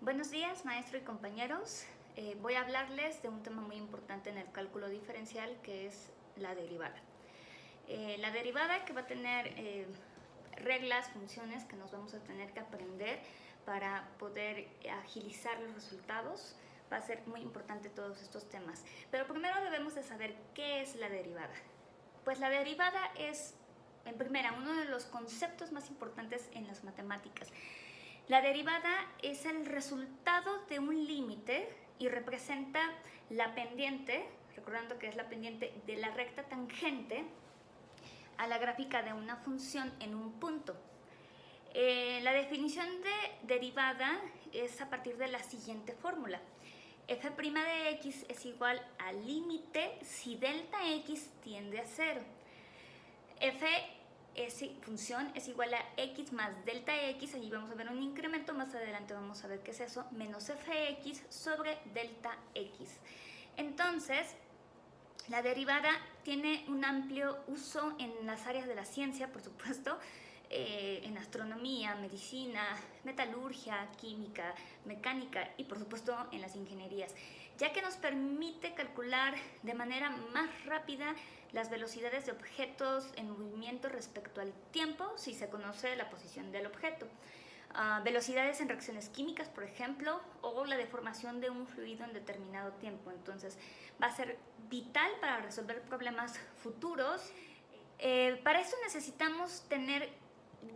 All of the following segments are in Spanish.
Buenos días, maestro y compañeros. Voy a hablarles de un tema muy importante en el cálculo diferencial, que es la derivada. La derivada que va a tener reglas, funciones que nos vamos a tener que aprender para poder agilizar los resultados. Va a ser muy importante todos estos temas. Pero primero debemos de saber qué es la derivada. Pues la derivada es, en primera, uno de los conceptos más importantes en las matemáticas. La derivada es el resultado de un límite y representa la pendiente, recordando que es la pendiente de la recta tangente a la gráfica de una función en un punto. La definición de derivada es a partir de la siguiente fórmula. F' de x es igual al límite si delta x tiende a 0. Función es igual a x más delta x, allí vamos a ver un incremento, más adelante vamos a ver qué es eso, menos fx sobre delta x. Entonces, la derivada tiene un amplio uso en las áreas de la ciencia, por supuesto, en astronomía, medicina, metalurgia, química, mecánica y por supuesto en las ingenierías, ya que nos permite calcular de manera más rápida las velocidades de objetos en movimiento respecto al tiempo si se conoce la posición del objeto. Velocidades en reacciones químicas, por ejemplo, o la deformación de un fluido en determinado tiempo. Entonces va a ser vital para resolver problemas futuros. Para eso necesitamos tener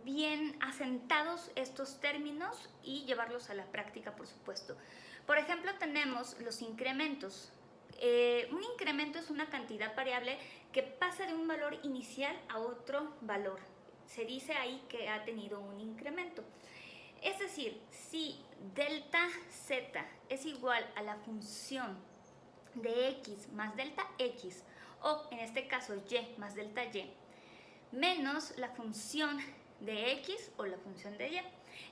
bien asentados estos términos y llevarlos a la práctica, por supuesto. Por ejemplo, tenemos los incrementos. Un incremento es una cantidad variable que pasa de un valor inicial a otro valor. Se dice ahí que ha tenido un incremento. Es decir, si delta z es igual a la función de x más delta x, o en este caso y más delta y, menos la función de x o la función de y,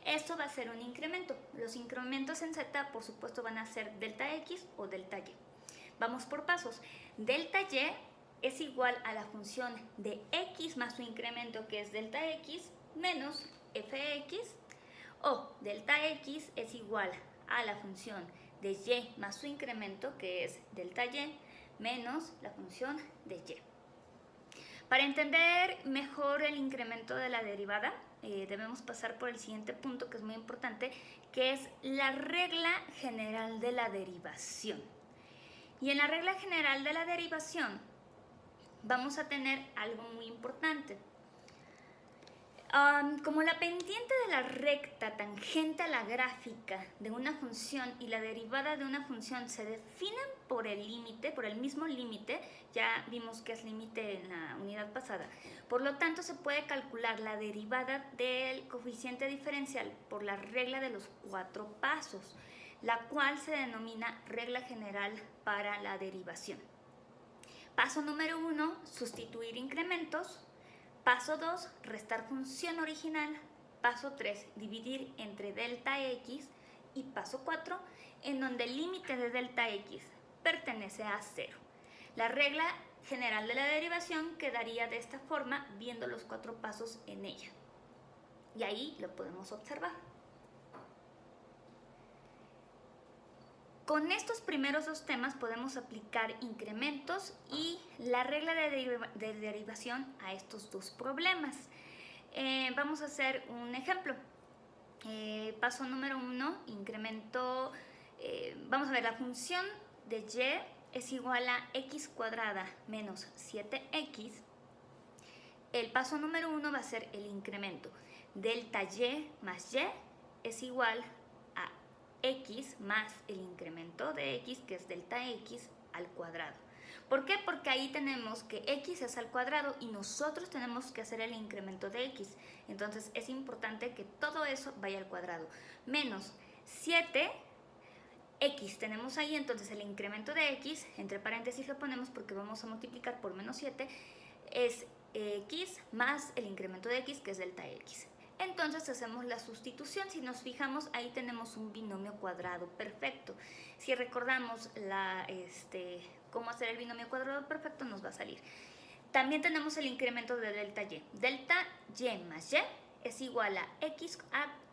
esto va a ser un incremento. Los incrementos en z, por supuesto, van a ser delta x o delta y. Vamos por pasos. Delta y es igual a la función de x más su incremento, que es delta x, menos fx, o delta x es igual a la función de y más su incremento, que es delta y, menos la función de y. Para entender mejor el incremento de la derivada, debemos pasar por el siguiente punto, que es muy importante, que es la regla general de la derivación. Y en la regla general de la derivación vamos a tener algo muy importante. Como la pendiente de la recta tangente a la gráfica de una función y la derivada de una función se definen por el límite, por el mismo límite, ya vimos que es límite en la unidad pasada, por lo tanto se puede calcular la derivada del coeficiente diferencial por la regla de los 4 pasos, la cual se denomina regla general para la derivación. Paso número 1, sustituir incrementos. Paso 2, restar función original. Paso 3, dividir entre delta x. Y paso 4, en donde el límite de delta x pertenece a 0. La regla general de la derivación quedaría de esta forma, viendo los 4 pasos en ella. Y ahí lo podemos observar. Con estos primeros dos temas podemos aplicar incrementos y la regla de derivación a estos dos problemas. Vamos a hacer un ejemplo. Paso número 1, incremento. Vamos a ver, la función de y es igual a x cuadrada menos 7x. El paso número 1 va a ser el incremento. Delta y más y es igual a x más el incremento de x, que es delta x al cuadrado. ¿Por qué? Porque ahí tenemos que x es al cuadrado y nosotros tenemos que hacer el incremento de x. Entonces es importante que todo eso vaya al cuadrado. Menos 7, x tenemos ahí, entonces el incremento de x, entre paréntesis lo ponemos porque vamos a multiplicar por menos 7, es x más el incremento de x, que es delta x. Entonces hacemos la sustitución. Si nos fijamos, ahí tenemos un binomio cuadrado perfecto. Si recordamos cómo hacer el binomio cuadrado perfecto, nos va a salir. También tenemos el incremento de delta y. Delta y más y es igual a x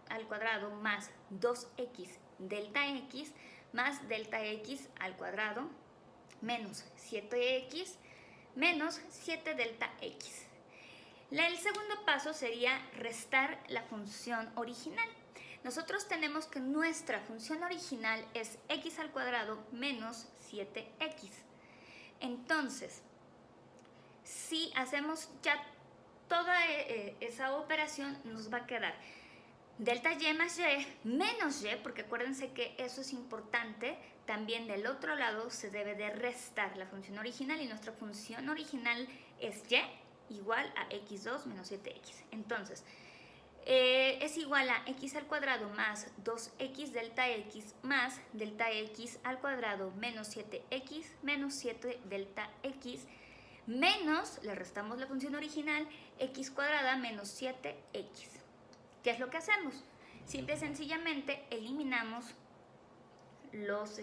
al cuadrado más 2x delta x más delta x al cuadrado menos 7x menos 7 delta x. El segundo paso sería restar la función original. Nosotros tenemos que nuestra función original es x al cuadrado menos 7x. Entonces, si hacemos ya toda esa operación, nos va a quedar delta y más y menos y, porque acuérdense que eso es importante, también del otro lado se debe de restar la función original y nuestra función original es y igual a x2 menos 7x. Entonces, es igual a x al cuadrado más 2x delta x más delta x al cuadrado menos 7x menos 7 delta x menos, le restamos la función original, x cuadrada menos 7x. ¿Qué es lo que hacemos? Simple y sencillamente eliminamos los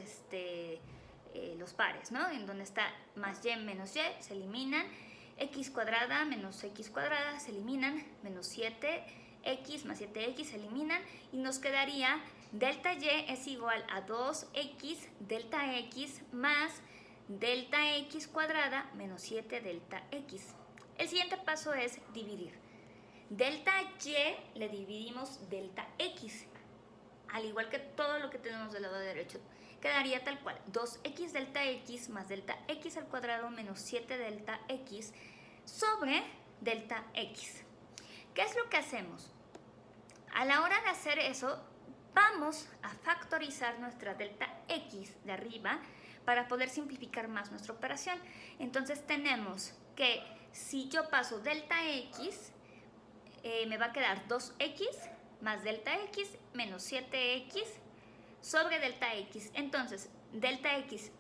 pares, ¿no? En donde está más y menos y, se eliminan, x cuadrada menos x cuadrada se eliminan, menos 7x más 7x se eliminan y nos quedaría delta y es igual a 2x delta x más delta x cuadrada menos 7 delta x. El siguiente paso es dividir. Delta y le dividimos delta x, al igual que todo lo que tenemos del lado derecho. Quedaría tal cual, 2x delta x más delta x al cuadrado menos 7 delta x sobre delta x. ¿Qué es lo que hacemos? A la hora de hacer eso, vamos a factorizar nuestra delta x de arriba para poder simplificar más nuestra operación. Entonces tenemos que si yo paso delta x, me va a quedar 2x más delta x menos 7x sobre delta x. Entonces, delta x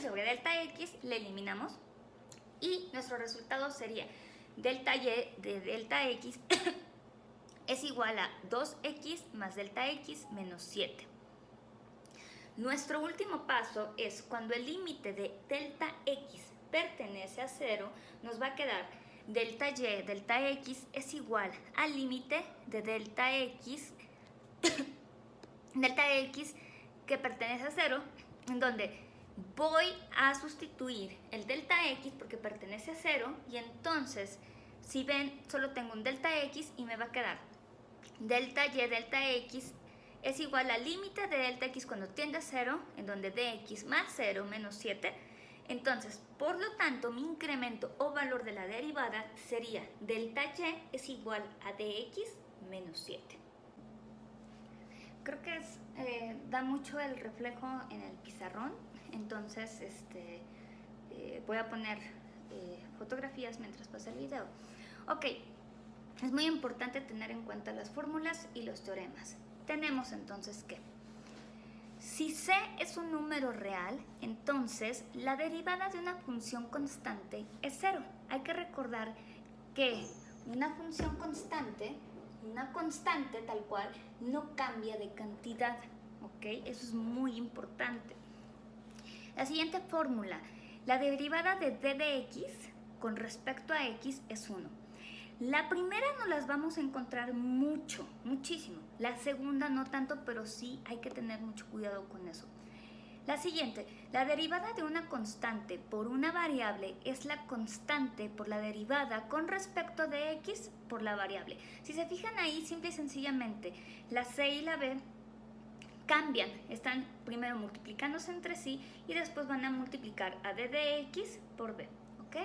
sobre delta x le eliminamos y nuestro resultado sería delta y de delta x es igual a 2x más delta x menos 7. Nuestro último paso es cuando el límite de delta x pertenece a 0, nos va a quedar delta y delta x es igual al límite de delta x delta x que pertenece a 0, en donde voy a sustituir el delta x porque pertenece a 0 y entonces, si ven, solo tengo un delta x y me va a quedar delta y delta x es igual al límite de delta x cuando tiende a 0, en donde dx más 0 menos 7. Entonces, por lo tanto, mi incremento o valor de la derivada sería delta y es igual a dx menos 7. Creo que da mucho el reflejo en el pizarrón, entonces voy a poner fotografías mientras pasa el video. Ok, es muy importante tener en cuenta las fórmulas y los teoremas. Tenemos entonces que si c es un número real, entonces la derivada de una función constante es 0. Hay que recordar que una función constante, una constante tal cual, no cambia de cantidad, ¿ok? Eso es muy importante. La siguiente fórmula, la derivada de d de x con respecto a x es 1. La primera nos las vamos a encontrar muchísimo. La segunda no tanto, pero sí hay que tener mucho cuidado con eso. La siguiente, la derivada de una constante por una variable es la constante por la derivada con respecto de x por la variable. Si se fijan ahí, simple y sencillamente, la c y la b cambian. Están primero multiplicándose entre sí y después van a multiplicar a d de x por b, ¿ok?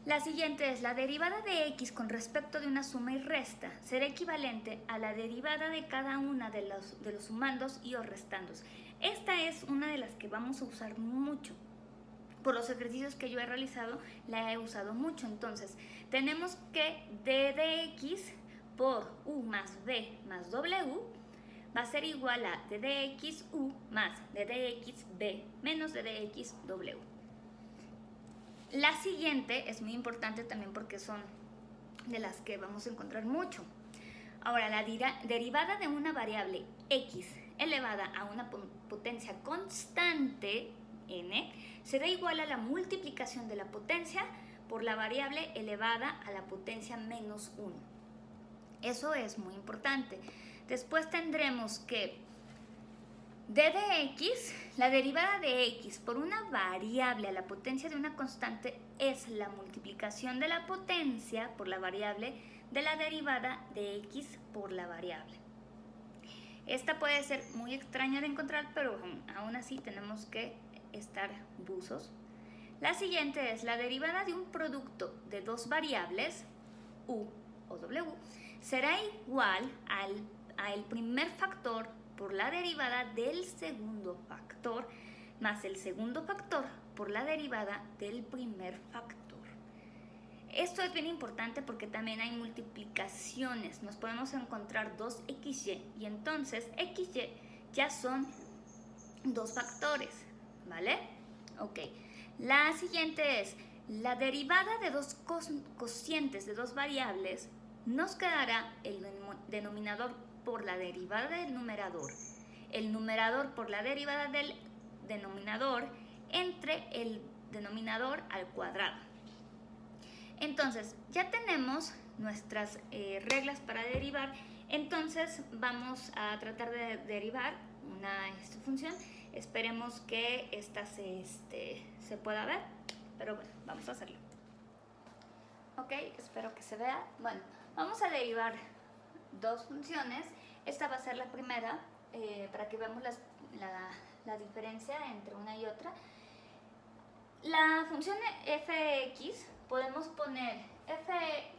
La siguiente es la derivada de x con respecto de una suma y resta. Será equivalente a la derivada de cada una de los sumandos y o restandos. Esta es una de las que vamos a usar mucho. Por los ejercicios que yo he realizado, la he usado mucho. Entonces, tenemos que d de x por u más b más w va a ser igual a d de x u más d de x b menos d de x w. La siguiente es muy importante también porque son de las que vamos a encontrar mucho. Ahora, la derivada de una variable x elevada a una potencia constante n será igual a la multiplicación de la potencia por la variable elevada a la potencia menos 1. Eso es muy importante. Después tendremos que d de x, la derivada de x por una variable a la potencia de una constante es la multiplicación de la potencia por la variable de la derivada de x por la variable. Esta puede ser muy extraña de encontrar, pero aún así tenemos que estar buzos. La siguiente es la derivada de un producto de dos variables, u o w, será igual al primer factor por la derivada del segundo factor más el segundo factor por la derivada del primer factor. Esto es bien importante porque también hay multiplicaciones. Nos podemos encontrar 2xy y entonces xy ya son dos factores, ¿vale? Ok. La siguiente es la derivada de dos cocientes de dos variables. Nos quedará el denominador por la derivada del numerador, el numerador por la derivada del denominador entre el denominador al cuadrado. Entonces, ya tenemos nuestras reglas para derivar, entonces vamos a tratar de derivar una función. Esperemos que esta se pueda ver, pero bueno, vamos a hacerlo. Ok, espero que se vea. Bueno, vamos a derivar dos funciones. Esta va a ser la primera, para que veamos la diferencia entre una y otra. La función f(x) podemos poner f'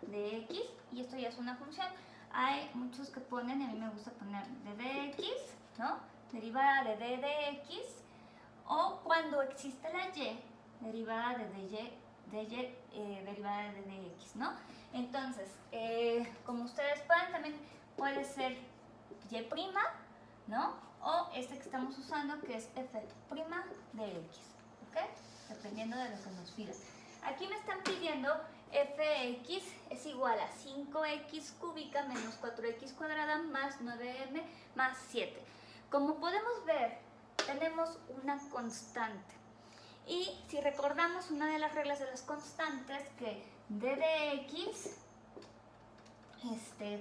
de x, y esto ya es una función. Hay muchos que ponen, y a mí me gusta poner d de x, ¿no? Derivada de d de x, o cuando existe la y, derivada de dy, derivada de dx, ¿no? Entonces, como ustedes pueden, también puede ser y', ¿no? O este que estamos usando, que es f' de x, ¿ok? Dependiendo de lo que nos pidan. Aquí me están pidiendo fx es igual a 5x cúbica menos 4x cuadrada más 9m más 7. Como podemos ver, tenemos una constante. Y si recordamos una de las reglas de las constantes, que d de x,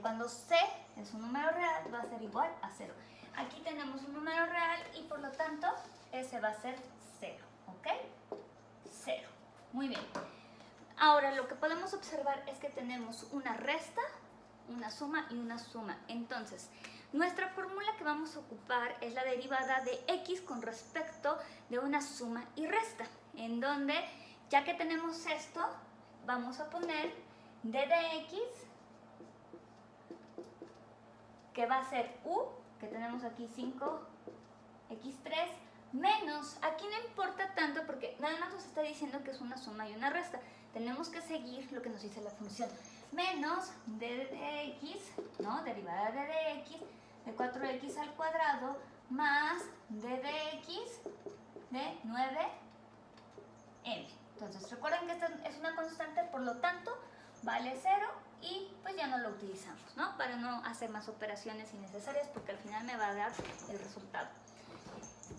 cuando c es un número real, va a ser igual a 0. Aquí tenemos un número real y por lo tanto ese va a ser 0, ¿ok? 0. Muy bien. Ahora lo que podemos observar es que tenemos una resta, una suma y una suma. Entonces, nuestra fórmula que vamos a ocupar es la derivada de x con respecto de una suma y resta, en donde, ya que tenemos esto, vamos a poner d de x, que va a ser u, que tenemos aquí 5x3, menos, aquí no importa tanto porque nada más nos está diciendo que es una suma y una resta. Tenemos que seguir lo que nos dice la función. Menos d de x, ¿no? Derivada de d de x, de 4x al cuadrado, más d de x de 9m. Entonces, recuerden que esta es una constante, por lo tanto, vale 0 y pues ya no lo utilizamos, ¿no? Para no hacer más operaciones innecesarias, porque al final me va a dar el resultado.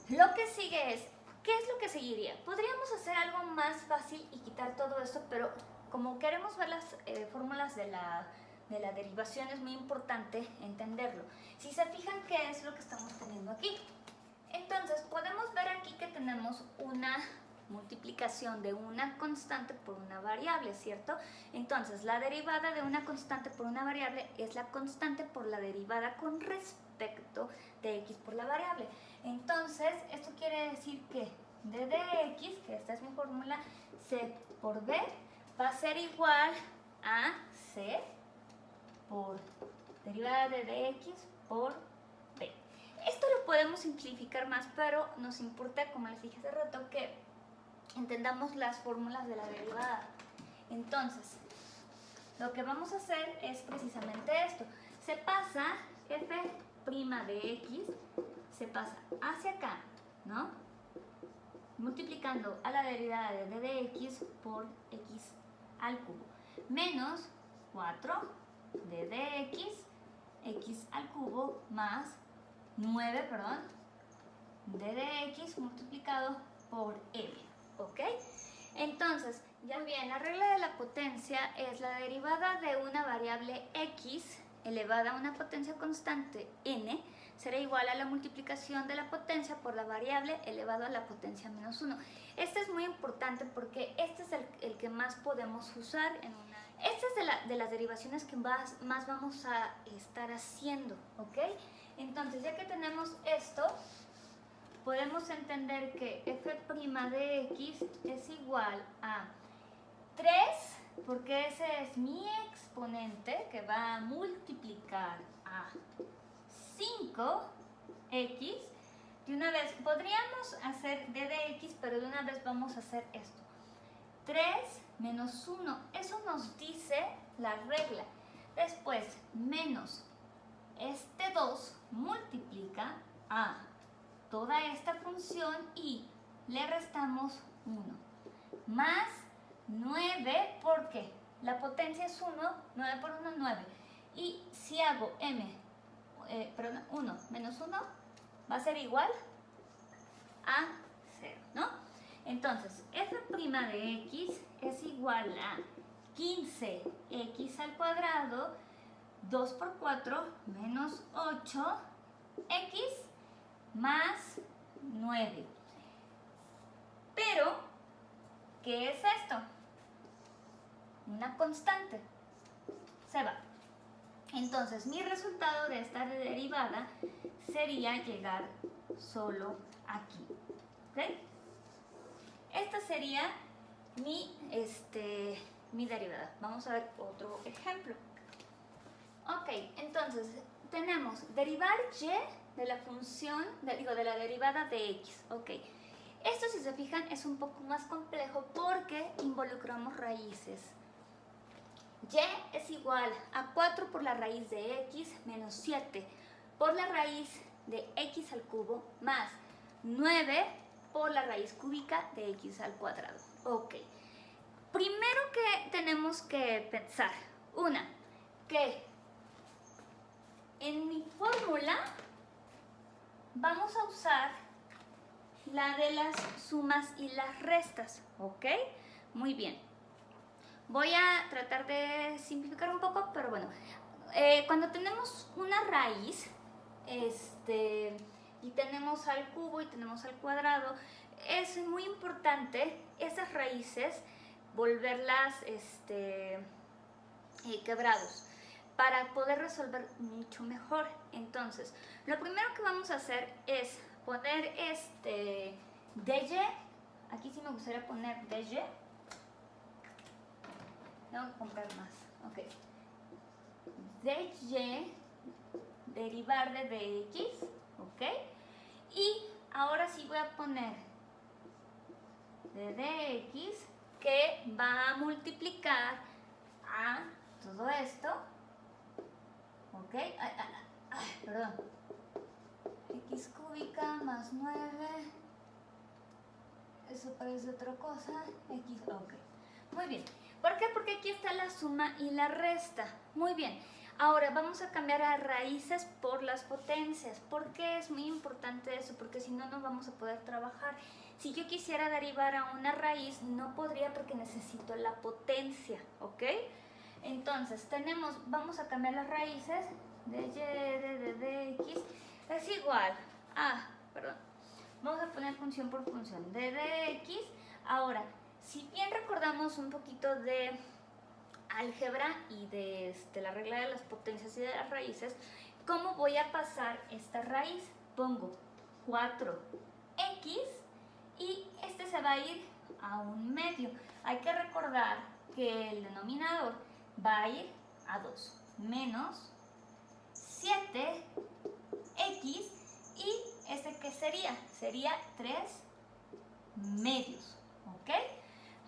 Lo que sigue es, ¿qué es lo que seguiría? Podríamos hacer algo más fácil y quitar todo esto, pero como queremos ver las fórmulas de la derivación, es muy importante entenderlo. Si se fijan, ¿qué es lo que estamos teniendo aquí? Entonces, podemos ver aquí que tenemos una multiplicación de una constante por una variable, ¿cierto? Entonces, la derivada de una constante por una variable es la constante por la derivada con respecto de x por la variable. Entonces, esto quiere decir que d de x, que esta es mi fórmula, c por b, va a ser igual a c por derivada de dx por b. Esto lo podemos simplificar más, pero nos importa, como les dije hace rato, que entendamos las fórmulas de la derivada. Entonces, lo que vamos a hacer es precisamente esto. Se pasa f' de x, se pasa hacia acá, ¿no? Multiplicando a la derivada de d de x por x al cubo. Menos 4 d de x al cubo, más 9, perdón, d de x multiplicado por m, ¿ok? Entonces, ya bien, la regla de la potencia es la derivada de una variable x elevada a una potencia constante n será igual a la multiplicación de la potencia por la variable elevado a la potencia menos 1. Este es muy importante porque este es el que más podemos usar en una... Esta es de las derivaciones que más vamos a estar haciendo, ¿ok? Entonces, ya que tenemos esto, podemos entender que f' de x es igual a 3, porque ese es mi exponente que va a multiplicar a 5x. De una vez, podríamos hacer d de x, pero de una vez vamos a hacer esto. 3 menos 1, eso nos dice la regla. Después, menos este 2 multiplica a toda esta función y le restamos 1. Más 9, porque la potencia es 1, 9 por 1, 9. Y si hago 1 menos 1, va a ser igual a 0, ¿no? Entonces, f' de x es igual a 15x al cuadrado, 2 por 4 menos 8x más 9. Pero, ¿qué es esto? Una constante. Se va. Entonces, mi resultado de esta derivada sería llegar solo aquí. ¿Ok? Esta sería mi derivada. Vamos a ver otro ejemplo. Ok, entonces tenemos derivar y de la función, de la derivada de x. Ok, esto, si se fijan, es un poco más complejo porque involucramos raíces. Y es igual a 4 por la raíz de x menos 7 por la raíz de x al cubo más 9 por la raíz cúbica de x al cuadrado. Ok, primero que tenemos que pensar, que en mi fórmula vamos a usar la de las sumas y las restas, ¿ok? Muy bien. Voy a tratar de simplificar un poco, pero bueno, cuando tenemos una raíz, y tenemos al cubo y tenemos al cuadrado, es muy importante esas raíces volverlas quebrados para poder resolver mucho mejor. Entonces, lo primero que vamos a hacer es poner dy. Aquí sí me gustaría poner dy. Tengo que comprar más. Ok. dy derivar de dx. Ok. Y ahora sí voy a poner de dx que va a multiplicar a todo esto. Ok. Perdón. X cúbica más 9. Eso parece otra cosa. X. Ok. Muy bien. ¿Por qué? Porque aquí está la suma y la resta. Muy bien. Ahora vamos a cambiar a raíces por las potencias. ¿Por qué es muy importante eso? Porque si no, no vamos a poder trabajar. Si yo quisiera derivar a una raíz, no podría porque necesito la potencia. ¿Ok? Entonces, vamos a cambiar las raíces de y de x. Es igual a, vamos a poner función por función de dx. Ahora, si bien recordamos un poquito de álgebra y de la regla de las potencias y de las raíces, ¿cómo voy a pasar esta raíz? Pongo 4x y este se va a ir a un medio. Hay que recordar que el denominador va a ir a 2 menos 7x y ¿qué sería? Sería 3 medios, ¿ok?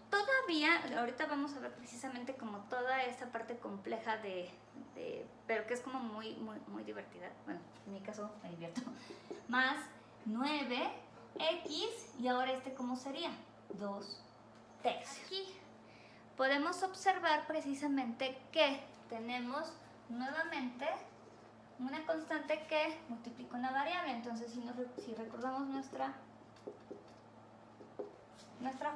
Todavía, ahorita vamos a ver precisamente como toda esta parte compleja pero que es como muy divertida. Bueno, en mi caso me divierto. Más 9x y ahora ¿cómo sería? 2 tercios. Aquí podemos observar precisamente que tenemos nuevamente una constante que multiplica una variable. Entonces, si recordamos nuestra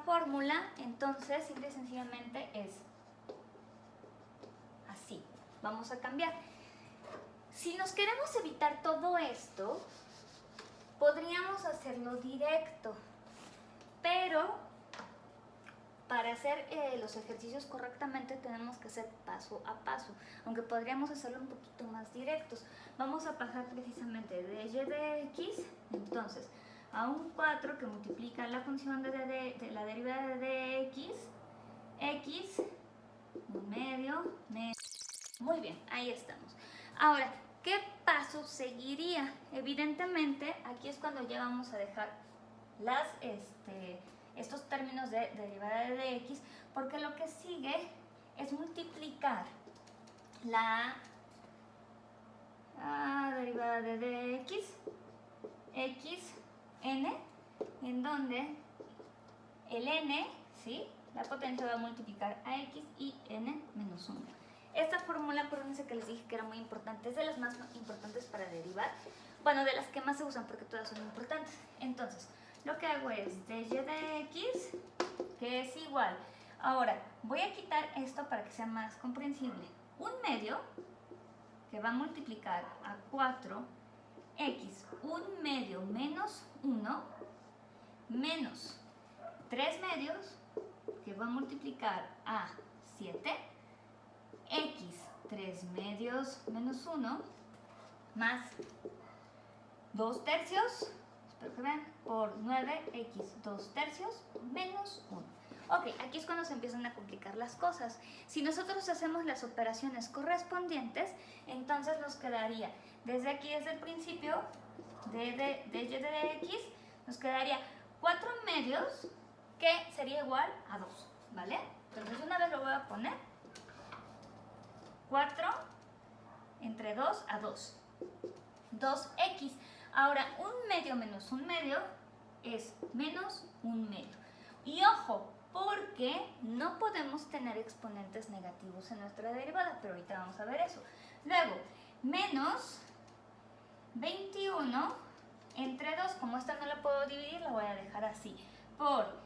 fórmula, entonces simple y sencillamente es así. Vamos a cambiar. Si nos queremos evitar todo esto, podríamos hacerlo directo, pero para hacer los ejercicios correctamente tenemos que hacer paso a paso, aunque podríamos hacerlo un poquito más directos. Vamos a pasar precisamente de y de x, entonces, a un 4 que multiplica la función de la derivada de x, un medio. Muy bien, ahí estamos. Ahora, ¿qué paso seguiría? Evidentemente, aquí es cuando ya vamos a dejar estos términos de derivada de x, porque lo que sigue es multiplicar la derivada de x, n, en donde el n, ¿sí?, la potencia va a multiplicar a x y n menos 1. Esta fórmula, acuérdense que les dije que era muy importante, es de las más importantes para derivar, bueno, de las que más se usan porque todas son importantes. Entonces, lo que hago es dy de x, que es igual. Ahora, voy a quitar esto para que sea más comprensible. Un medio, que va a multiplicar a 4x, un medio menos 1, menos 3 medios, que va a multiplicar a 7, x, 3 medios menos 1, más 2 tercios, espero que vean, por 9x 2 tercios menos 1. Ok, aquí es cuando se empiezan a complicar las cosas. Si nosotros hacemos las operaciones correspondientes, entonces nos quedaría, desde aquí, desde el principio, de y de x, nos quedaría 4 medios, que sería igual a 2, ¿vale? Entonces una vez lo voy a poner, 4 entre 2 a 2, 2x. Ahora, un medio menos un medio es menos un medio. Y ojo, porque no podemos tener exponentes negativos en nuestra derivada, pero ahorita vamos a ver eso. Luego, menos 21 entre 2, como esta no la puedo dividir, la voy a dejar así, por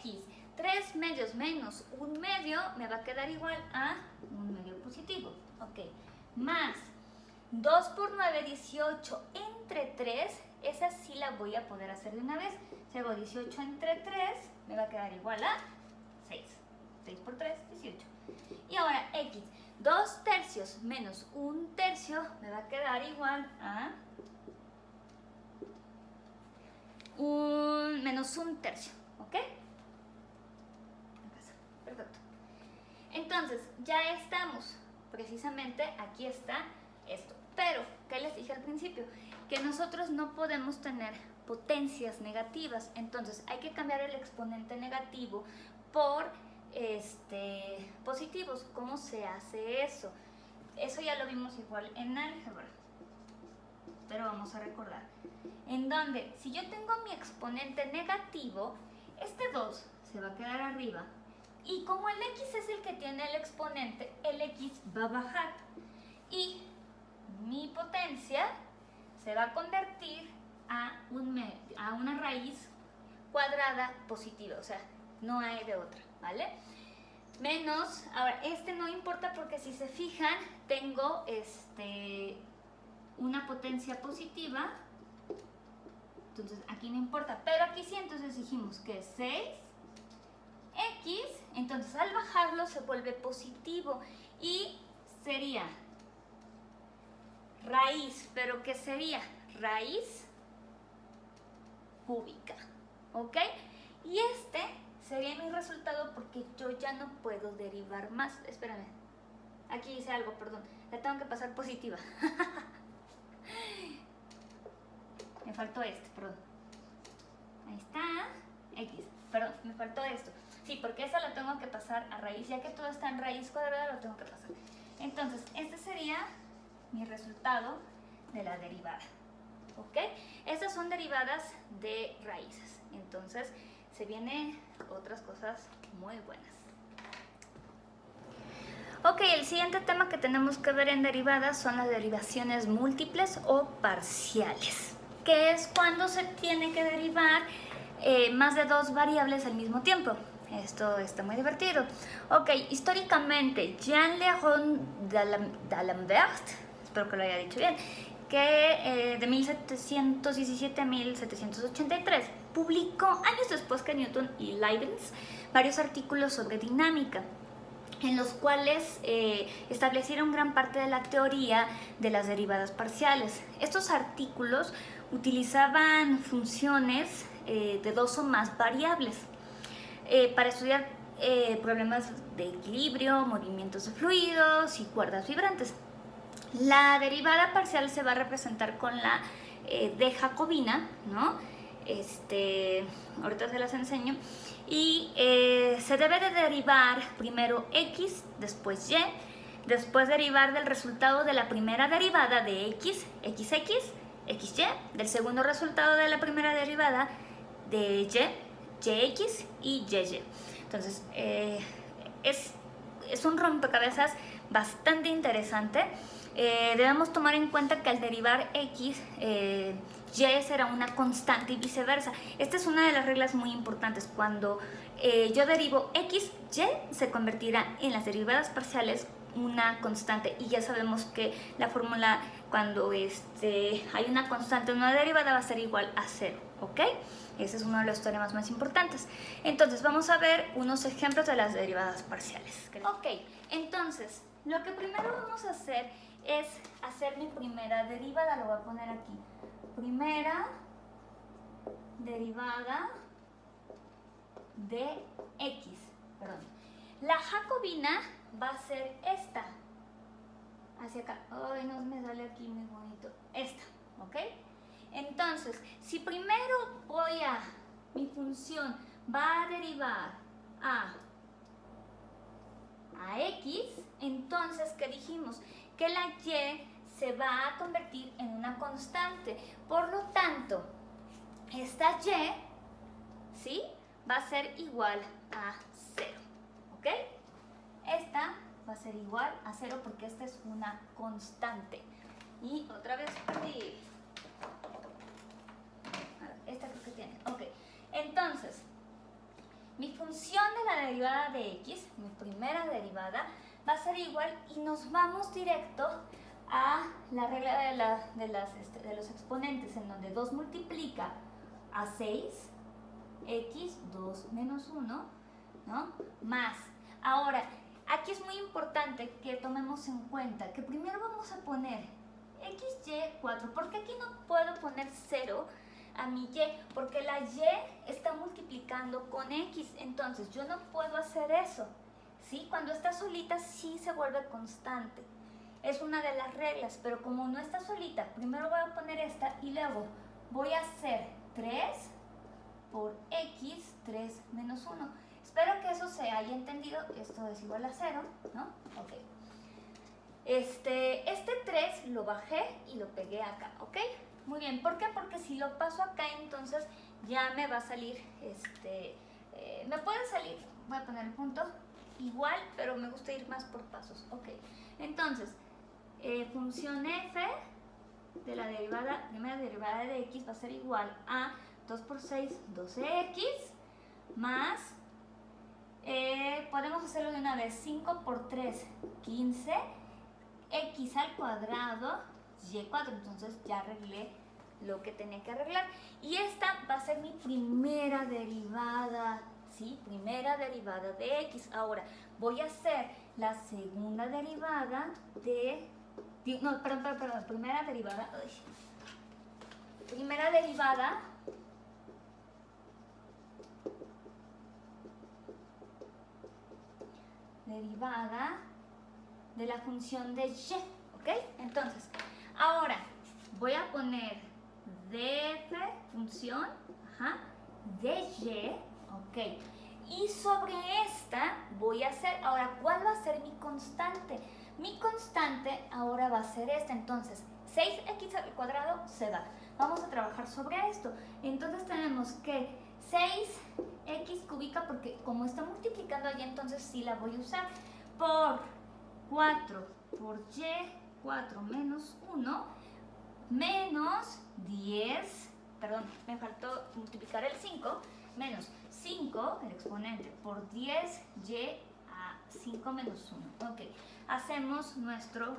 x, 3 medios menos un medio, me va a quedar igual a un medio positivo, ok, más 2 por 9, 18 entre 3, esa sí la voy a poder hacer de una vez. Si hago 18 entre 3, me va a quedar igual a 6. 6 por 3, 18. Y ahora x, 2 tercios menos 1 tercio, me va a quedar igual a menos 1 tercio, ¿ok? Perfecto. Entonces, ya estamos. Precisamente aquí está esto. Pero, ¿qué les dije al principio? Que nosotros no podemos tener potencias negativas. Entonces, hay que cambiar el exponente negativo por positivos. ¿Cómo se hace eso? Eso ya lo vimos igual en álgebra. Pero vamos a recordar. En donde, si yo tengo mi exponente negativo, este 2 se va a quedar arriba. Y como el x es el que tiene el exponente, el x va a bajar. Y mi potencia se va a convertir a una raíz cuadrada positiva. O sea, no hay de otra, ¿vale? Menos, ahora, no importa porque si se fijan, tengo una potencia positiva. Entonces, aquí no importa. Pero aquí sí, entonces dijimos que es 6x, entonces al bajarlo se vuelve positivo y sería raíz, pero ¿qué sería? Raíz cúbica, ¿ok? Y sería mi resultado porque yo ya no puedo derivar más. Espérame, aquí hice algo, perdón, la tengo que pasar positiva. Me faltó perdón. Ahí está, x, perdón, me faltó esto. Sí, porque esa la tengo que pasar a raíz, ya que todo está en raíz cuadrada, lo tengo que pasar. Entonces, sería mi resultado de la derivada, ¿ok? Estas son derivadas de raíces, entonces se vienen otras cosas muy buenas. Ok, el siguiente tema que tenemos que ver en derivadas son las derivaciones múltiples o parciales, que es cuando se tiene que derivar más de dos variables al mismo tiempo. Esto está muy divertido. Ok, históricamente, Jean Léon d'Alembert, espero que lo haya dicho bien, que de 1717 a 1783 publicó años después que Newton y Leibniz varios artículos sobre dinámica, en los cuales establecieron gran parte de la teoría de las derivadas parciales. Estos artículos utilizaban funciones de dos o más variables para estudiar problemas de equilibrio, movimientos de fluidos y cuerdas vibrantes. La derivada parcial se va a representar con la de Jacobina, ¿no? Ahorita se las enseño. Y se debe de derivar primero x, después y, después derivar del resultado de la primera derivada de x, xx, xy, del segundo resultado de la primera derivada de y, yx y yy. Entonces, es un rompecabezas bastante interesante. Debemos tomar en cuenta que al derivar x, y será una constante y viceversa. Esta es una de las reglas muy importantes. Cuando yo derivo x, y se convertirá en las derivadas parciales una constante, y ya sabemos que la fórmula cuando hay una constante en una derivada va a ser igual a 0, ¿ok? Ese es uno de los teoremas más importantes. Entonces vamos a ver unos ejemplos de las derivadas parciales. Ok, entonces lo que primero vamos a hacer es hacer mi primera derivada. Lo voy a poner aquí. Primera derivada de x, perdón. La jacobina va a ser esta, hacia acá. Ay, no me sale aquí muy bonito. Esta, ¿ok? Entonces, si primero mi función va a derivar a x, entonces, ¿qué dijimos? Que la y se va a convertir en una constante. Por lo tanto, esta y, ¿sí?, va a ser igual a 0, ¿ok? Esta va a ser igual a 0 porque esta es una constante. Y otra vez perdí. Esta creo que tiene. Ok, entonces, mi función de la derivada de x, mi primera derivada, va a ser igual, y nos vamos directo a la regla de los exponentes, en donde 2 multiplica a 6, x, 2 menos 1, ¿no? Más. Ahora, aquí es muy importante que tomemos en cuenta que primero vamos a poner x, y, 4. ¿Por qué aquí no puedo poner 0 a mi y? Porque la y está multiplicando con x, entonces yo no puedo hacer eso, ¿sí? Cuando está solita sí se vuelve constante. Es una de las reglas, pero como no está solita, primero voy a poner esta y luego voy a hacer 3 por x, 3 menos 1. Espero que eso se haya entendido. Esto es igual a 0, ¿no? Ok. Este 3 lo bajé y lo pegué acá, ¿ok? Muy bien. ¿Por qué? Porque si lo paso acá, entonces ya me va a salir, me puede salir, voy a poner el punto, igual, pero me gusta ir más por pasos, ok. Entonces, función f de la primera derivada de x va a ser igual a 2 por 6, 12x, más, podemos hacerlo de una vez, 5 por 3, 15, x al cuadrado, y4, entonces ya arreglé lo que tenía que arreglar. Y esta va a ser mi primera derivada, ¿sí? Primera derivada de x. Ahora, voy a hacer la segunda derivada primera derivada, primera derivada de la función de y, ¿ok? Entonces, ahora voy a poner df función de y, ¿ok? Y sobre esta voy a hacer, ahora, ¿cuál va a ser mi constante? Mi constante ahora va a ser esta, entonces 6x al cuadrado se va. Vamos a trabajar sobre esto. Entonces tenemos que 6x cúbica, porque como está multiplicando allí, entonces sí la voy a usar, por 4 por y4 menos 1 menos 10, perdón, me faltó multiplicar el 5, menos 5, el exponente, por 10y a 5 menos 1. Ok, hacemos nuestro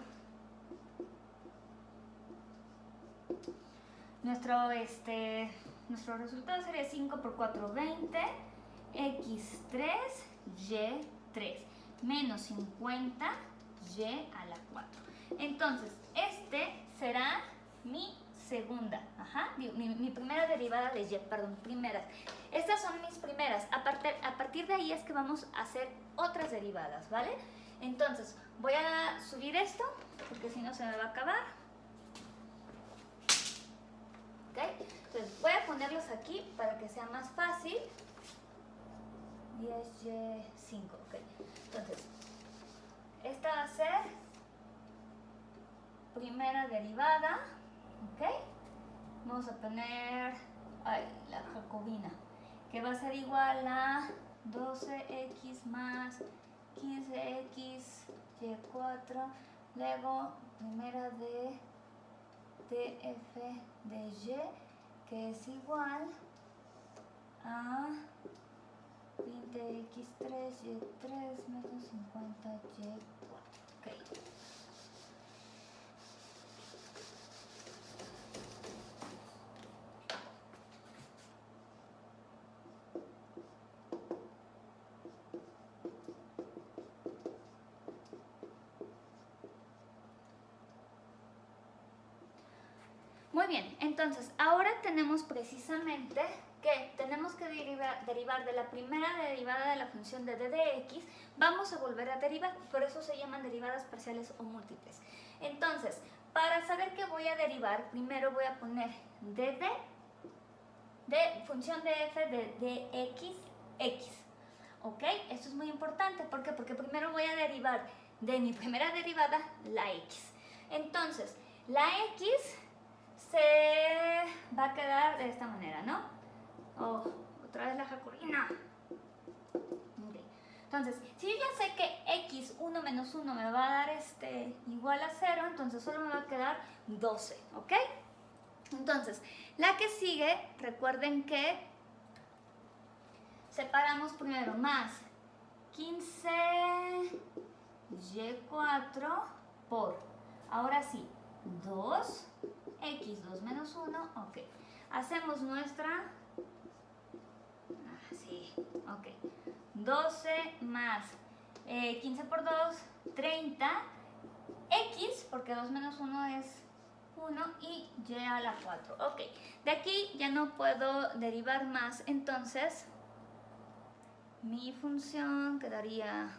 nuestro resultado sería 5 por 4, 20, x3, y3, menos 50, y a la 4. Entonces, este será mi segunda, mi primera derivada de y, primeras. Estas son mis primeras. A partir de ahí es que vamos a hacer otras derivadas, ¿vale? Entonces, voy a subir esto, porque si no se me va a acabar. ¿Ok? Entonces, voy a ponerlos aquí para que sea más fácil. 10y5, ok. Entonces, esta va a ser primera derivada, ok. Vamos a poner la jacobina, que va a ser igual a 12x más 15x y4, luego primera de df de y, que es igual a 20x3 y3 menos 50y4. Ok. Muy bien, entonces ahora tenemos precisamente que tenemos que derivar de la primera derivada de la función de d de x, vamos a volver a derivar, por eso se llaman derivadas parciales o múltiples. Entonces, para saber qué voy a derivar, primero voy a poner dd de función de f de dx, x. ¿Ok? Esto es muy importante, ¿por qué? Porque primero voy a derivar de mi primera derivada la x. Entonces, la x se va a quedar de esta manera, ¿no? Oh, otra vez la jacobina. Okay. Entonces, si yo ya sé que x, 1 menos 1 me va a dar igual a 0, entonces solo me va a quedar 12, ¿ok? Entonces, la que sigue, recuerden que separamos primero más 15y4 por, ahora sí, 2, x2 menos 1, ok. Hacemos nuestra, sí, ok. 12 más 15 por 2, 30, x, porque 2 menos 1 es 1, y y a la 4, ok. De aquí ya no puedo derivar más, entonces mi función quedaría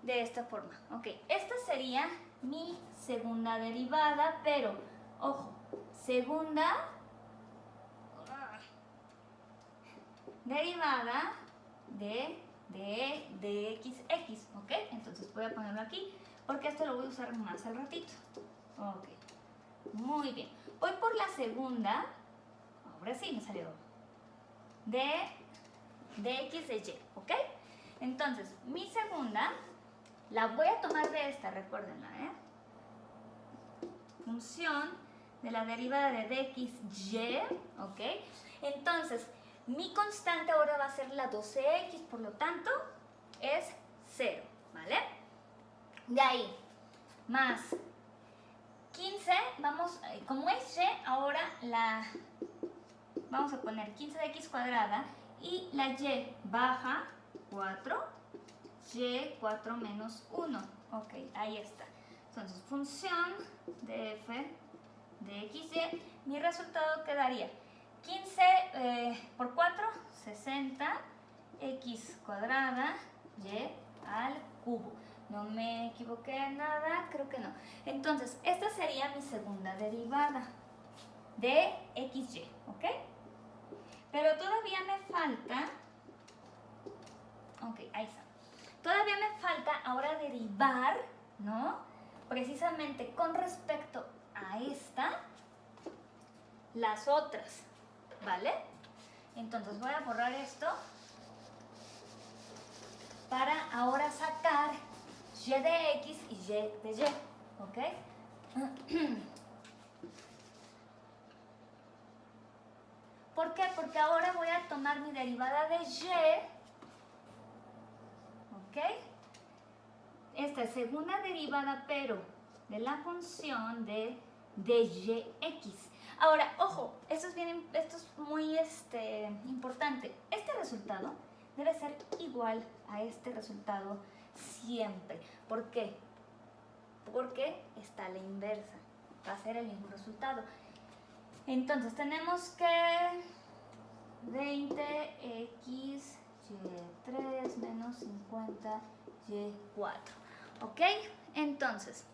de esta forma, ok. Esta sería mi segunda derivada, pero, ojo, segunda derivada de x, ¿ok? Entonces voy a ponerlo aquí, porque esto lo voy a usar más al ratito. Ok, muy bien. Voy por la segunda, ahora sí me salió, de x de y, ¿ok? Entonces, mi segunda la voy a tomar de esta, recuérdenla, función de la derivada de dxy, ¿ok? Entonces, mi constante ahora va a ser la 12x, por lo tanto, es 0, ¿vale? De ahí, más 15, vamos, como es y, ahora vamos a poner 15 de x cuadrada, y la y baja 4, y 4 menos 1, ok, ahí está. Entonces, función de f de xy, mi resultado quedaría 15 por 4, 60, x cuadrada, y al cubo. No me equivoqué en nada, creo que no. Entonces, esta sería mi segunda derivada de xy, ¿ok? Pero todavía me falta, ok, ahí está. Todavía me falta ahora derivar, ¿no? Precisamente con respecto a esta, las otras, ¿vale? Entonces voy a borrar esto para ahora sacar y de x y de y, ¿ok? ¿Por qué? Porque ahora voy a tomar mi derivada de y, ¿ok? Esta es segunda derivada, pero de la función de yx. Ahora, ojo, esto es muy importante. Este resultado debe ser igual a este resultado siempre. ¿Por qué? Porque está a la inversa. Va a ser el mismo resultado. Entonces tenemos que 20x y3 menos 50y4. ¿Ok? Entonces,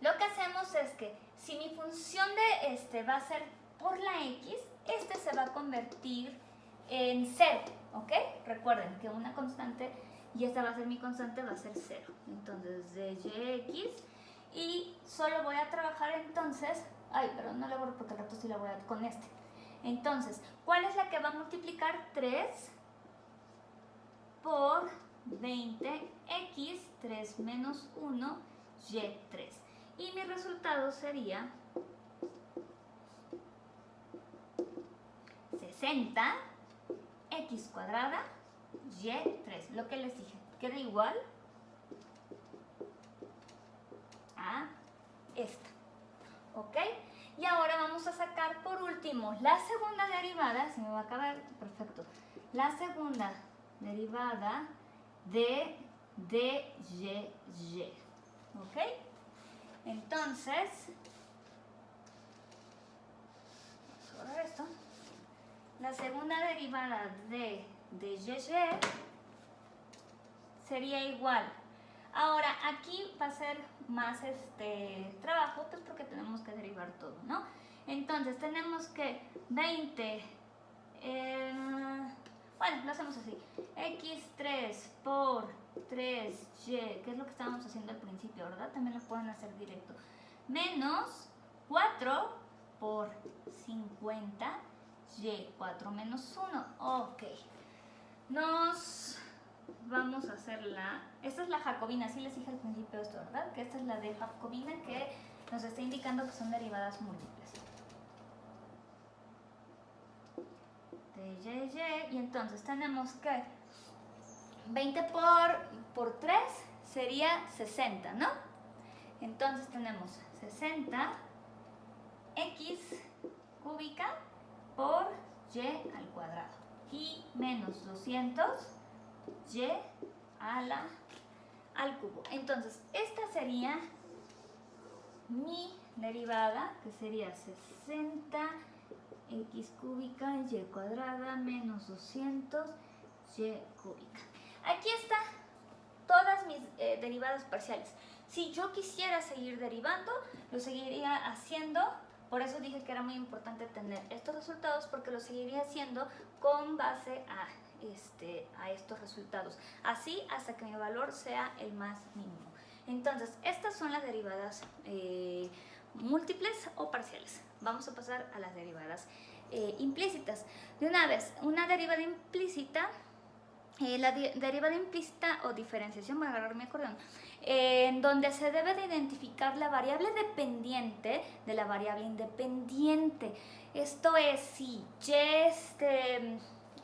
lo que hacemos es que si mi función de va a ser por la x, se va a convertir en 0. ¿Ok? Recuerden que una constante, y esta va a ser mi constante, va a ser 0. Entonces, de yx, y solo voy a trabajar entonces, pero no la borro porque al rato sí la voy a con este. Entonces, ¿cuál es la que va a multiplicar? 3 por 20x, 3 menos 1, y3. Y mi resultado sería 60 x cuadrada y3. Lo que les dije, queda igual a esta. ¿Ok? Y ahora vamos a sacar por último la segunda derivada, se me va a acabar, perfecto, la segunda derivada de dy. ¿Ok? Entonces, vamos a borrar esto. La segunda derivada de dy sería igual. Ahora, aquí va a ser más trabajo, pues porque tenemos que derivar todo, ¿no? Entonces, tenemos que 20, bueno, lo hacemos así, x3 por 3y, que es lo que estábamos haciendo al principio, ¿verdad? También lo pueden hacer directo, menos 4 por 50, y 4 menos 1, ok. Vamos a hacer esta es la jacobina, sí les dije al principio esto, ¿verdad? Que esta es la de jacobina que nos está indicando que son derivadas múltiples. De y entonces tenemos que 20 por 3 sería 60, ¿no? Entonces tenemos 60 x cúbica por y al cuadrado y menos 200 y al cubo. Entonces, esta sería mi derivada, que sería 60 x cúbica y cuadrada menos 200 y cúbica. Aquí están todas mis derivadas parciales. Si yo quisiera seguir derivando, lo seguiría haciendo. Por eso dije que era muy importante tener estos resultados, porque lo seguiría haciendo con base a estos resultados, así hasta que mi valor sea el más mínimo. Entonces, estas son las derivadas múltiples o parciales. Vamos a pasar a las derivadas implícitas. De una vez, una derivada implícita, la derivada implícita o diferenciación, voy a agarrar mi acordeón, en donde se debe de identificar la variable dependiente de la variable independiente. Esto es, si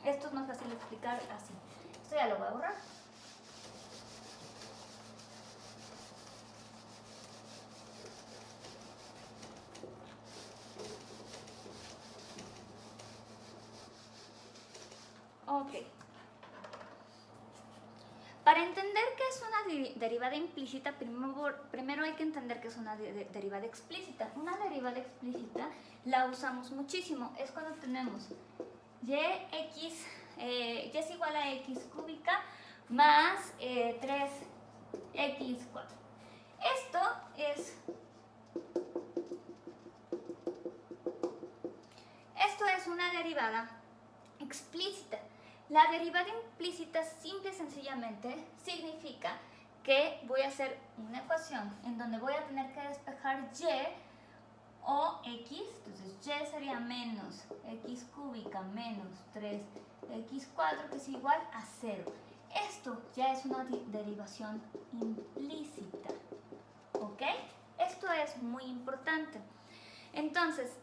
esto es más fácil de explicar así. Esto ya lo voy a borrar. Ok. Para entender qué es una derivada implícita, primero hay que entender qué es una derivada explícita. Una derivada explícita la usamos muchísimo. Es cuando tenemos y es igual a x cúbica más 3x4. Esto es una derivada explícita. La derivada implícita simple y sencillamente significa que voy a hacer una ecuación en donde voy a tener que despejar y o x, entonces y sería menos x cúbica menos 3x4, que es igual a 0. Esto ya es una derivación implícita, ¿ok? Esto es muy importante. Entonces,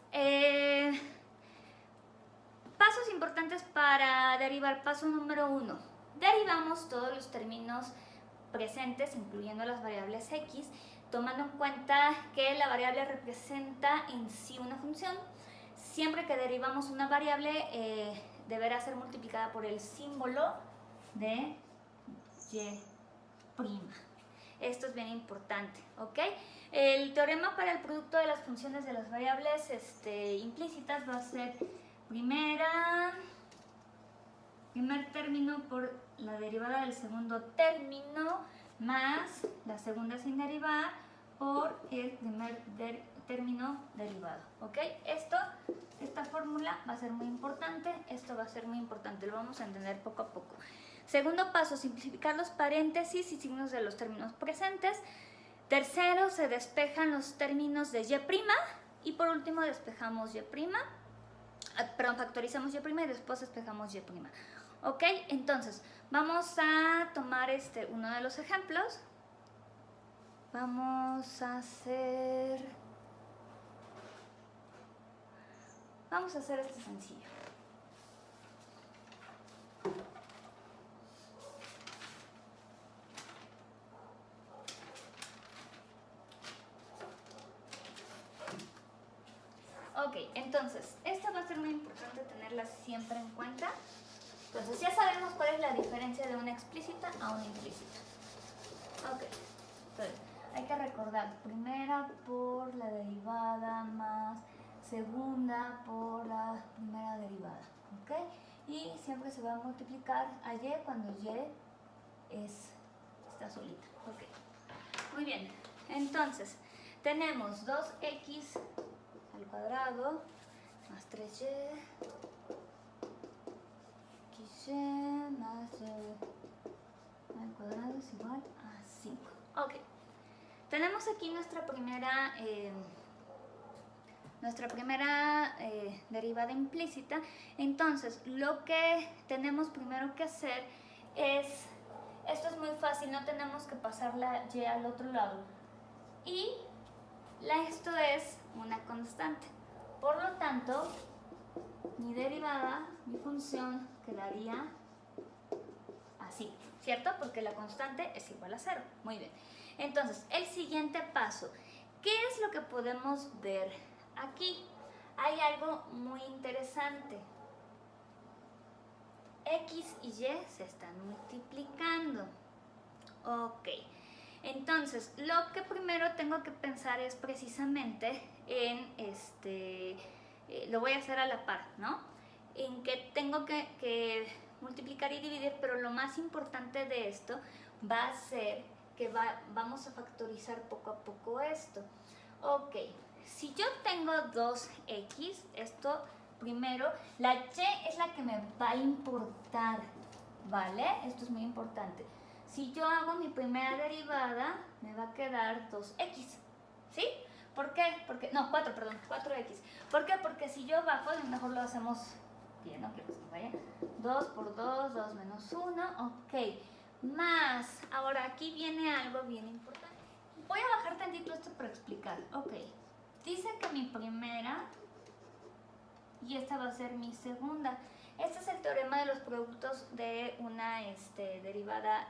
pasos importantes para derivar. Paso número 1. Derivamos todos los términos presentes, incluyendo las variables x, tomando en cuenta que la variable representa en sí una función. Siempre que derivamos una variable, deberá ser multiplicada por el símbolo de y'. Esto es bien importante, ¿ok? El teorema para el producto de las funciones de las variables implícitas va a ser primer término por la derivada del segundo término más la segunda sin derivar por el primer término derivado, ¿ok? Esta fórmula va a ser muy importante, esto va a ser muy importante, lo vamos a entender poco a poco. Segundo paso, simplificar los paréntesis y signos de los términos presentes. Tercero, se despejan los términos de y por último despejamos factorizamos y después despejamos y'. ¿Ok? Entonces, vamos a tomar uno de los ejemplos. Vamos a hacer este sencillo. Ok, entonces, esta va a ser muy importante tenerla siempre en cuenta. Entonces, ya sabemos cuál es la diferencia de una explícita a una implícita. Ok, entonces, hay que recordar primera por la derivada más segunda por la primera derivada, ¿ok? Y siempre se va a multiplicar a y cuando y está solita, ¿ok? Muy bien, entonces, tenemos 2x al cuadrado más 3y xy más y al cuadrado es igual a 5. Ok, tenemos aquí nuestra primera derivada implícita. Entonces, lo que tenemos primero que hacer es, esto es muy fácil, no tenemos que pasar la y al otro lado. Y esto es una constante. Por lo tanto, mi derivada, mi función, quedaría así, ¿cierto? Porque la constante es igual a 0. Muy bien. Entonces, el siguiente paso. ¿Qué es lo que podemos ver aquí? Hay algo muy interesante. X y Y se están multiplicando. Ok. Entonces, lo que primero tengo que pensar es precisamente en lo voy a hacer a la par, ¿no? En que tengo que multiplicar y dividir, pero lo más importante de esto va a ser que vamos a factorizar poco a poco esto. Ok, si yo tengo 2x, esto primero, la y es la que me va a importar, ¿vale? Esto es muy importante. Si yo hago mi primera derivada, me va a quedar 2x, ¿sí? ¿Por qué? No, 4, perdón, 4x. ¿Por qué? Porque si yo bajo, a lo mejor lo hacemos bien, no quiero que se me vaya. 2 por 2, 2 menos 1, ok. Más, ahora aquí viene algo bien importante. Voy a bajar tantito esto para explicar. Ok, dice que mi primera y esta va a ser mi segunda. Este es el teorema de los productos de una derivada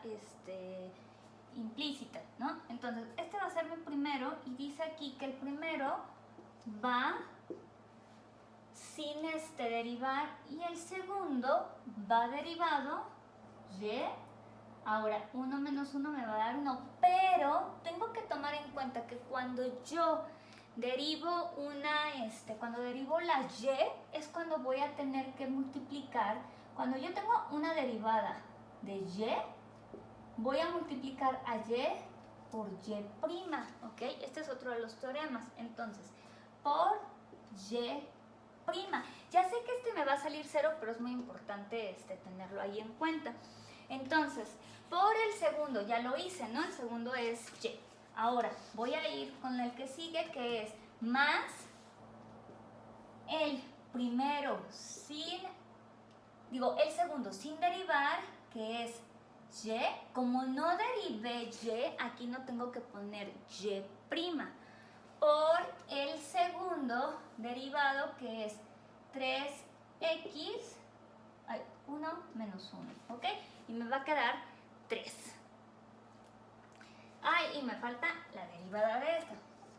implícita, ¿no? Entonces, este va a ser mi primero y dice aquí que el primero va sin derivar y el segundo va derivado y. Ahora, 1 menos 1 me va a dar 1, pero tengo que tomar en cuenta que cuando yo derivo cuando derivo la y, es cuando voy a tener que multiplicar. Cuando yo tengo una derivada de y, voy a multiplicar a y por y', ¿ok? Este es otro de los teoremas. Entonces, por y'. Ya sé que me va a salir 0, pero es muy importante tenerlo ahí en cuenta. Entonces, por el segundo, ya lo hice, ¿no? El segundo es y. Ahora, voy a ir con el que sigue, que es más el segundo sin derivar, que es y. Como no derivé y, aquí no tengo que poner y'. Por el segundo derivado, que es 3x, 1 menos 1, ¿ok? Y me va a quedar 3. Y me falta la derivada de esta.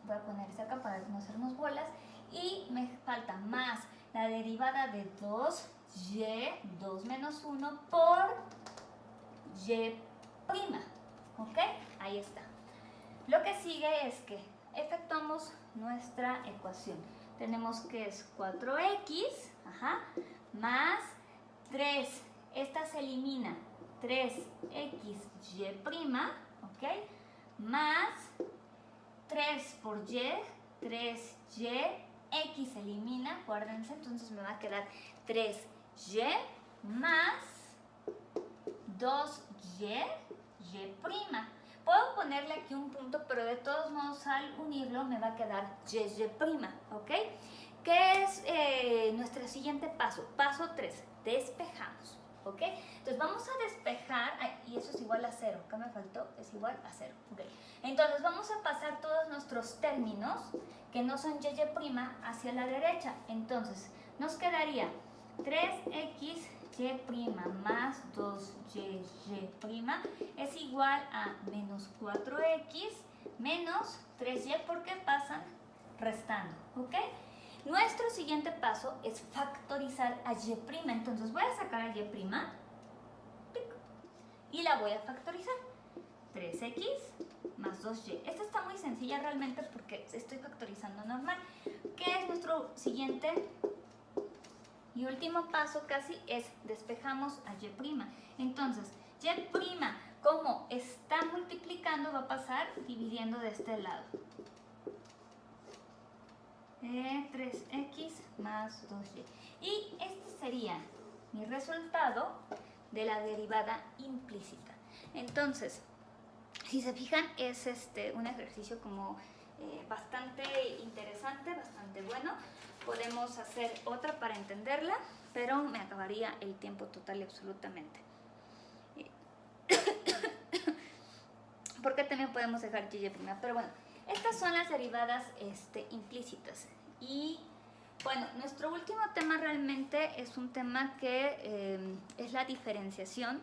Voy a poner esta acá para no hacernos bolas. Y me falta más la derivada de 2y, 2 menos 1 por y'. ¿Ok? Ahí está. Lo que sigue es que efectuamos nuestra ecuación. Tenemos que es 4x, más 3. Esta se elimina. 3xy', ¿ok? Más 3 por y, 3y, x se elimina, acuérdense, entonces me va a quedar 3y más 2y, y'. Puedo ponerle aquí un punto, pero de todos modos al unirlo me va a quedar y', ¿ok? ¿Qué es nuestro siguiente paso? Paso 3, despejamos, ¿ok? Entonces vamos a despejar, y eso es igual a 0, ¿qué me faltó? Es igual a 0, ¿ok? Entonces vamos a pasar todos nuestros términos que no son y' hacia la derecha. Entonces nos quedaría 3xy' más 2y' es igual a menos 4x menos 3y porque pasan restando, ¿ok? Nuestro siguiente paso es factorizar a y', entonces voy a sacar a y' y la voy a factorizar. 3x más 2y. Esta está muy sencilla realmente porque estoy factorizando normal. ¿Qué es nuestro siguiente y último paso? Casi es despejamos a y'. Entonces, y', como está multiplicando, va a pasar dividiendo de este lado. 3x más 2y. Y este sería mi resultado de la derivada implícita. Entonces, si se fijan, es un ejercicio como bastante interesante, bastante bueno. Podemos hacer otra para entenderla, pero me acabaría el tiempo total y absolutamente. Porque también podemos dejar y'. Pero bueno, estas son las derivadas implícitas. Y bueno, nuestro último tema realmente es un tema que es la diferenciación.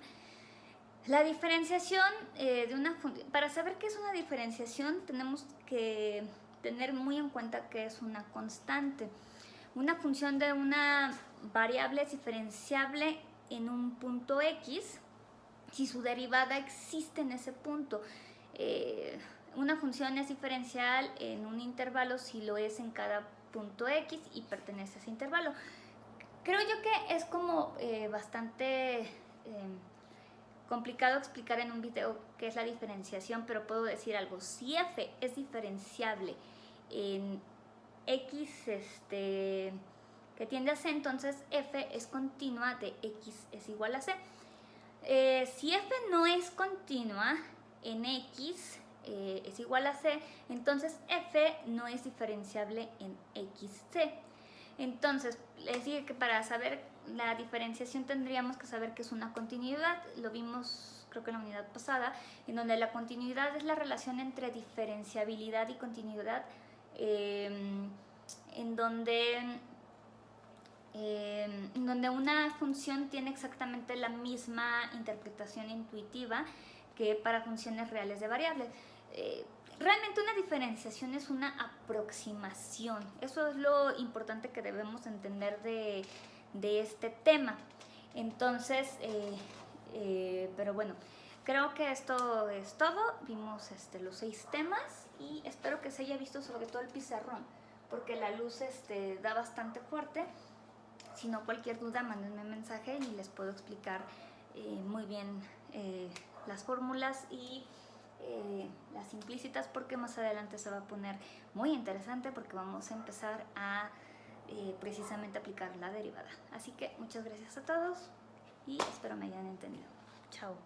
La diferenciación de una función, para saber qué es una diferenciación tenemos que tener muy en cuenta que es una constante. Una función de una variable es diferenciable en un punto x si su derivada existe en ese punto. Una función es diferencial en un intervalo si lo es en cada punto x y pertenece a ese intervalo. Creo yo que es como bastante complicado explicar en un video qué es la diferenciación, pero puedo decir algo. Si f es diferenciable en x que tiende a c, entonces f es continua de x es igual a c. Si f no es continua en x es igual a c, entonces f no es diferenciable en xc. Entonces, les dije que para saber la diferenciación tendríamos que saber que es una continuidad. Lo vimos, creo que en la unidad pasada, en donde la continuidad es la relación entre diferenciabilidad y continuidad, en donde una función tiene exactamente la misma interpretación intuitiva que para funciones reales de variables. Realmente una diferenciación es una aproximación. Eso es lo importante que debemos entender de este tema. Entonces, pero bueno, creo que esto es todo. Vimos los 6 temas y espero que se haya visto sobre todo el pizarrón, porque la luz da bastante fuerte. Si no, cualquier duda, mándenme un mensaje y les puedo explicar muy bien las fórmulas y las implícitas, porque más adelante se va a poner muy interesante porque vamos a empezar a precisamente aplicar la derivada. Así que muchas gracias a todos y espero me hayan entendido. Chao.